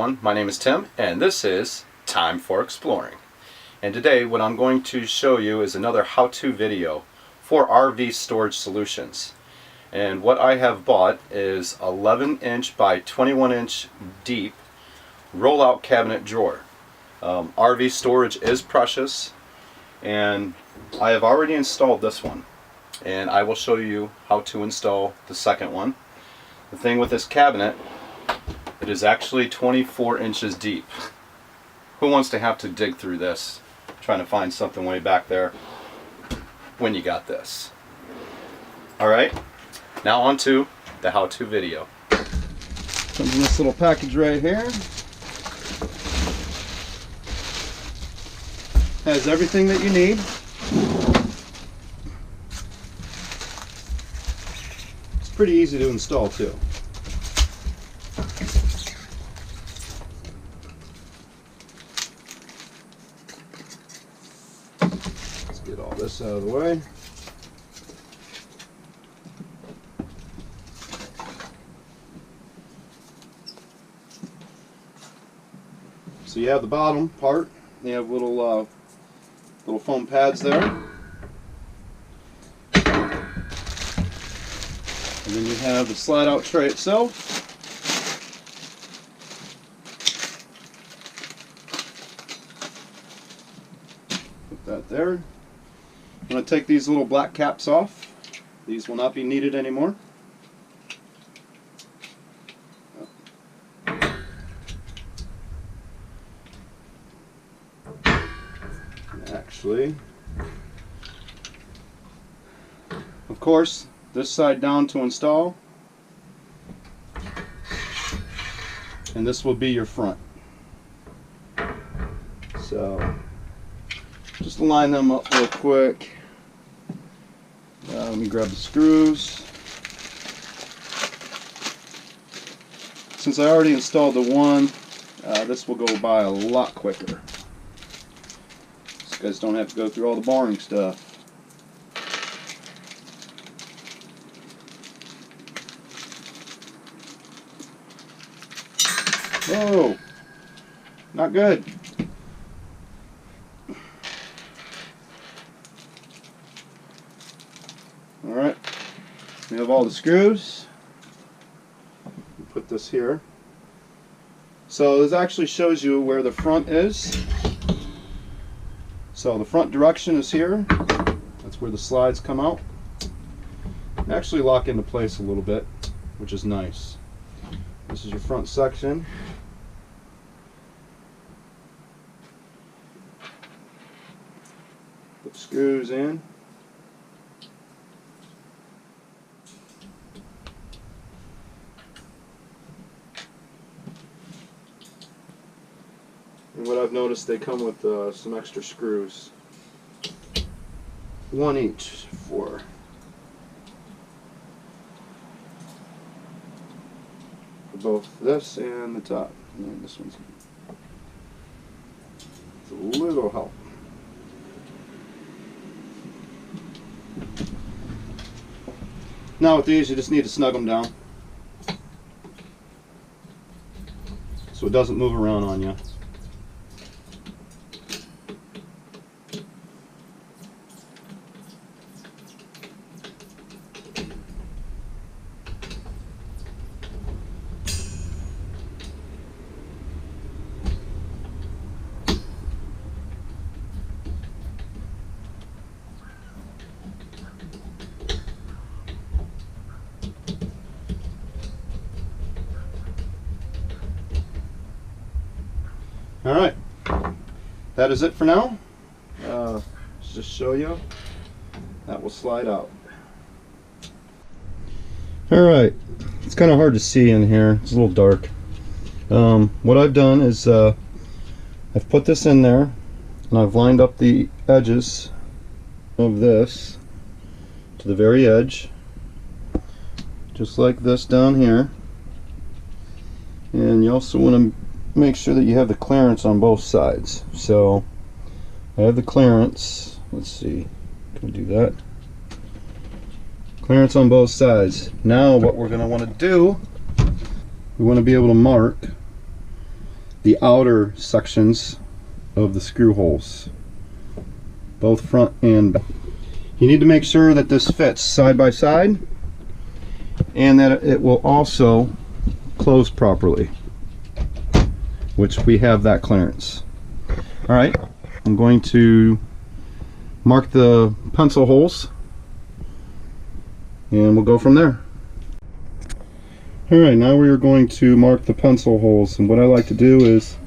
everyone, my name is Tim and this is Time for Exploring. And today what I'm going to show you is another how-to video for RV storage solutions. And what I have bought is 11-inch by 21-inch deep rollout cabinet drawer. RV storage is precious, and I have already installed this one, and I will show you how to install the second one. The thing with this cabinet, it is actually 24 inches deep. Who wants to have to dig through this trying to find something way back there when you got this? Alright, now on to the how-to video. Comes in this little package right here. Has everything that you need. It's pretty easy to install too. Let's get all this out of the way. So you have the bottom part. You have little foam pads there. And then you have the slide out tray itself. Put that there. I'm going to take these little black caps off. These will not be needed anymore. Actually, of course, this side down to install, and this will be your front. So just line them up real quick. Let me grab the screws. Since I already installed the one, this will go by a lot quicker. You guys don't have to go through all the boring stuff. Whoa, not good. Alright, we have all the screws. Put this here. So this actually shows you where the front is. So the front direction is here. That's where the slides come out. They actually lock into place a little bit, which is nice. This is your front section. Put the screws in. And what I've noticed, they come with some extra screws. One each for both this and the top. And this one's a little help. Now with these, you just need to snug them down so it doesn't move around on you. Alright, that is it for now. Let's just show you. That will slide out. Alright, it's kind of hard to see in here. It's a little dark. What I've done is I've put this in there and I've lined up the edges of this to the very edge, just like this down here. And you also want to make sure that you have the clearance on both sides. So I have the clearance. Let's see, can we do that? Clearance on both sides. Now what we're going to want to do, we want to be able to mark the outer sections of the screw holes, both front and back. You need to make sure that this fits side by side and that it will also close properly, which we have that clearance. Alright, I'm going to mark the pencil holes and we'll go from there. Alright, now we are going to mark the pencil holes, and what I like to do is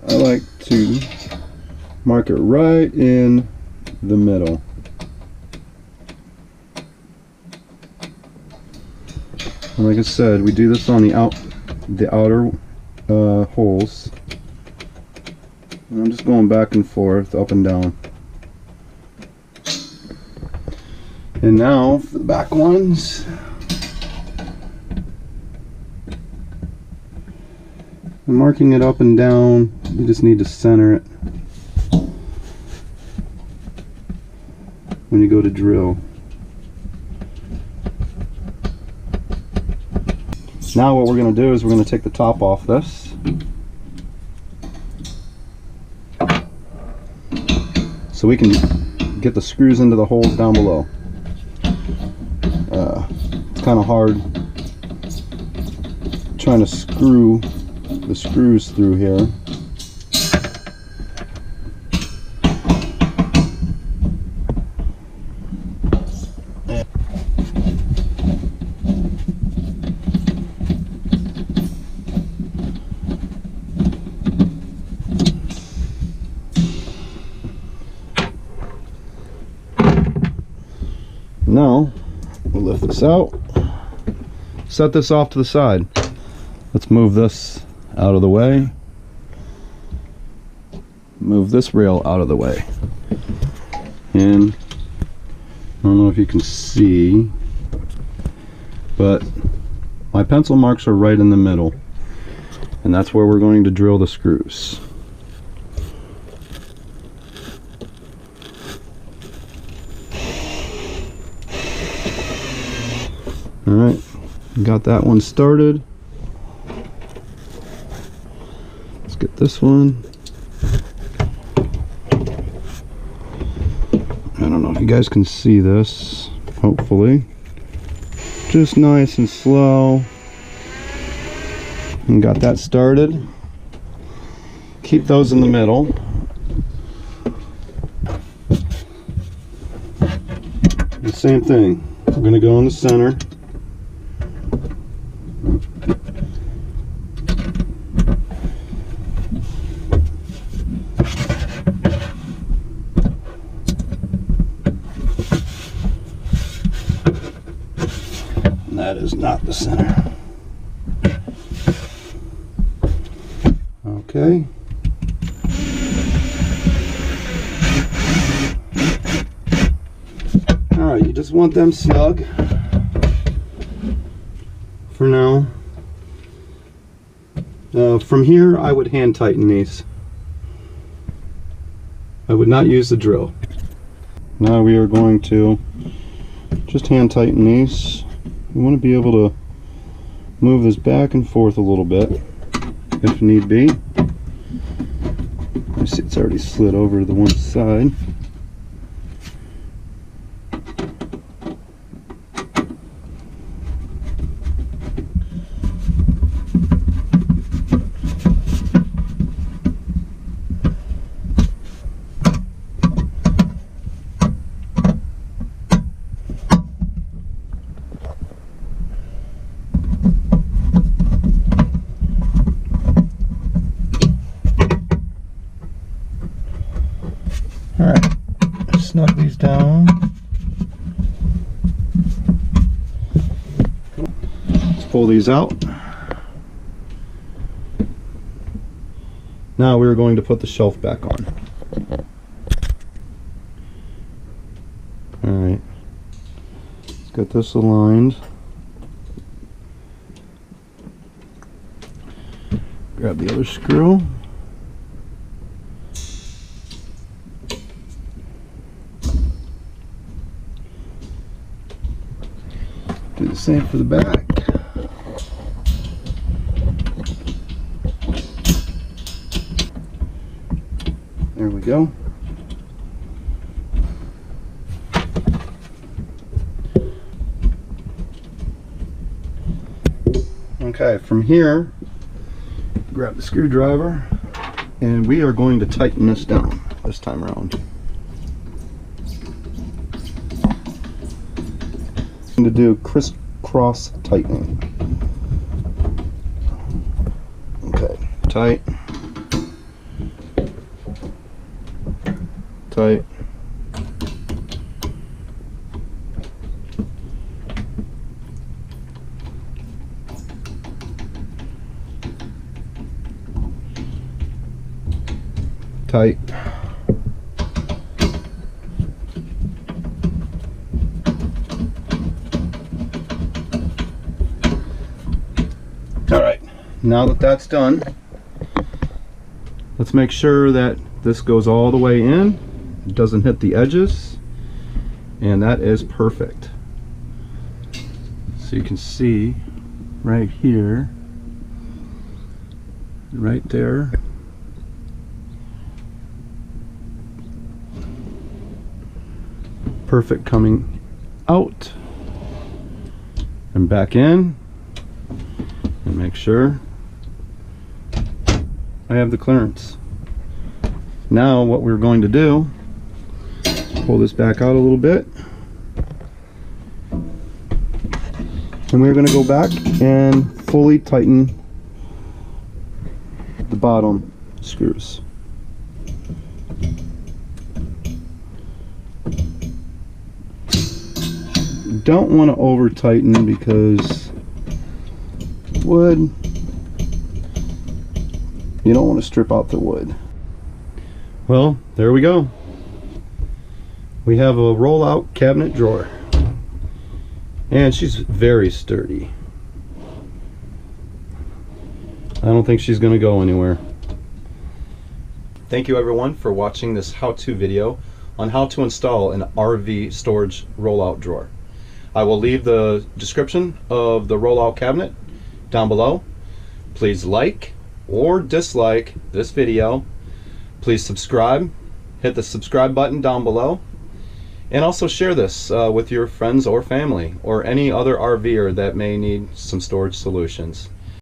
I like to mark it right in the middle. And like I said, we do this on the outer holes. And I'm just going back and forth, up and down. And now for the back ones. I'm marking it up and down. You just need to center it when you go to drill. Now what we're going to do is we're going to take the top off this. So we can get the screws into the holes down below. It's kind of hard trying to screw the screws through here. Now we'll lift this out, set this off to the side. Let's move this out of the way, move this rail out of the way, and I don't know if you can see, but my pencil marks are right in the middle, and that's where we're going to drill the screws. Alright, got that one started. Let's get this one. I don't know if you guys can see this, hopefully. Just nice and slow. And got that started. Keep those in the middle. The same thing. We're going to go in the center. That is not the center. Okay. Alright, you just want them snug for now. From here, I would hand tighten these. I would not use the drill. Now we are going to just hand tighten these. We want to be able to move this back and forth a little bit if need be. I see it's already slid over to the one side. Alright, snug these down. Let's pull these out. Now we're going to put the shelf back on. Alright, let's get this aligned. Grab the other screw. Do the same for the back. There we go. Okay, from here, grab the screwdriver, and we are going to tighten this down this time around. I'm going to do crisscross tightening. Okay, tight, tight, tight. All right, now that that's done, let's make sure that this goes all the way in, it doesn't hit the edges, and that is perfect. So you can see right here, right there, perfect coming out and back in, and make sure I have the clearance. Now what we're going to do, pull this back out a little bit, and we're going to go back and fully tighten the bottom screws. Don't want to over tighten because wood, you don't want to strip out the wood. Well, there we go. We have a roll-out cabinet drawer, and she's very sturdy. I don't think she's going to go anywhere. Thank you everyone for watching this how-to video on how to install an RV storage roll-out drawer. I will leave the description of the rollout cabinet down below. Please like or dislike this video. Please subscribe. Hit the subscribe button down below. And also share this with your friends or family or any other RVer that may need some storage solutions.